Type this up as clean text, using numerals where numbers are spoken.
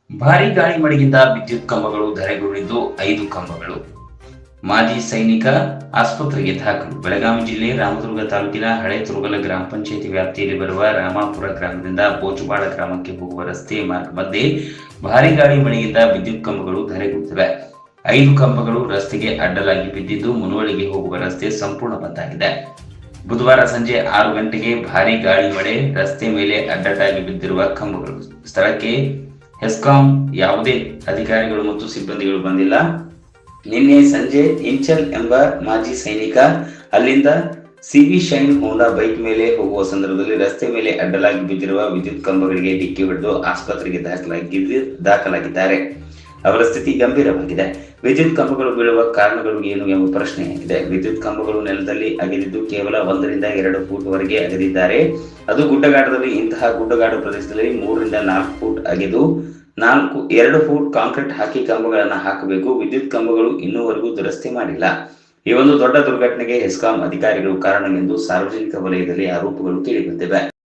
ಭಾರೀ ಗಾಳಿ ಮಳೆಯಿಂದ ವಿದ್ಯುತ್ ಕಂಬಗಳು ಧರೆಗುರುಳಿದ್ದು 5 ಕಂಬಗಳು. ಮಾಜಿ ಸೈನಿಕ ಆಸ್ಪತ್ರೆಗೆ ದಾಖಲು. ಬೆಳಗಾವಿ ಜಿಲ್ಲೆ ರಾಮದುರ್ಗ ತಾಲೂಕಿನ ಹಳೆ ತುರುಗಲ ಗ್ರಾಮ ಪಂಚಾಯಿತಿ ವ್ಯಾಪ್ತಿಯಲ್ಲಿ ಬರುವ ರಾಮಾಪುರ ಗ್ರಾಮದಿಂದ ಬೋಚುಬಾಳ ಗ್ರಾಮಕ್ಕೆ ಹೋಗುವ ರಸ್ತೆ ಮಾರ್ಗ ಮಧ್ಯೆ ಭಾರೀ ಗಾಳಿ ಮಳೆಯಿಂದ ವಿದ್ಯುತ್ ಕಂಬಗಳು ಧರೆಗುರುಳಿವೆ. 5 ಕಂಬಗಳು ರಸ್ತೆಗೆ ಅಡ್ಡಲಾಗಿ ಬಿದ್ದಿದ್ದು ಮುನವಳ್ಳಿಗೆ ಹೋಗುವ ರಸ್ತೆ ಸಂಪೂರ್ಣ ಬಂದಾಗಿದೆ. ಬುಧವಾರ ಸಂಜೆ 6 ಗಂಟೆಗೆ ಭಾರೀ ಗಾಳಿ ಮಳೆ ರಸ್ತೆ ಮೇಲೆ ಅಡ್ಡಡ್ಡಾಗಿ ಬಿದ್ದಿರುವ ಕಂಬಗಳು. ಸ್ಥಳಕ್ಕೆ ಹೆಸ್ಕಾಂ ಯಾವುದೇ ಅಧಿಕಾರಿಗಳು ಮತ್ತು ಸಿಬ್ಬಂದಿಗಳು ಬಂದಿಲ್ಲ. ನಿನ್ನೆ ಸಂಜೆ ಇಂಚಲ್ ಎಂಬ ಮಾಜಿ ಸೈನಿಕ ಅಲ್ಲಿಂದ ಸಿವಿ ಶೈನ್ ಹೋಂಡಾ ಬೈಕ್ ಮೇಲೆ ಹೋಗುವ ಸಂದರ್ಭದಲ್ಲಿ ರಸ್ತೆ ಮೇಲೆ ಅಡ್ಡಲಾಗಿ ಬಿದ್ದಿರುವ ವಿದ್ಯುತ್ ಕಂಬಗಳಿಗೆ ಡಿಕ್ಕಿ ಹೊಡೆದು ಆಸ್ಪತ್ರೆಗೆ ದಾಖಲಾಗಿದ್ದಾರೆ. ಅವರ ಸ್ಥಿತಿ ಗಂಭೀರವಾಗಿದೆ. ವಿದ್ಯುತ್ ಕಂಬಗಳು ಬೀಳುವ ಕಾರಣಗಳು ಏನು ಎಂಬ ಪ್ರಶ್ನೆಯಾಗಿದೆ. ವಿದ್ಯುತ್ ಕಂಬಗಳು ನೆಲದಲ್ಲಿ ಅಗೆದಿದ್ದು ಕೇವಲ 1 ರಿಂದ 2 ಫೂಟ್ ವರೆಗೆ ಅಗೆದಿದ್ದಾರೆ. ಅದು ಗುಡ್ಡಗಾಡದಲ್ಲಿ. ಇಂತಹ ಗುಡ್ಡಗಾಡು ಪ್ರದೇಶದಲ್ಲಿ 3 ರಿಂದ 4 ಫೂಟ್ ಅಗೆದು 2 ಫೂಟ್ ಕಾಂಕ್ರೀಟ್ ಹಾಕಿ ಕಂಬಗಳನ್ನು ಹಾಕಬೇಕು. ವಿದ್ಯುತ್ ಕಂಬಗಳು ಇನ್ನೂವರೆಗೂ ದುರಸ್ತಿ ಮಾಡಿಲ್ಲ. ಈ ಒಂದು ದೊಡ್ಡ ದುರ್ಘಟನೆಗೆ ಹೆಸ್ಕಾಂ ಅಧಿಕಾರಿಗಳು ಕಾರಣ ಎಂದು ಸಾರ್ವಜನಿಕ ವಲಯದಲ್ಲಿ ಆರೋಪಗಳು ಕೇಳಿಬಂದಿವೆ.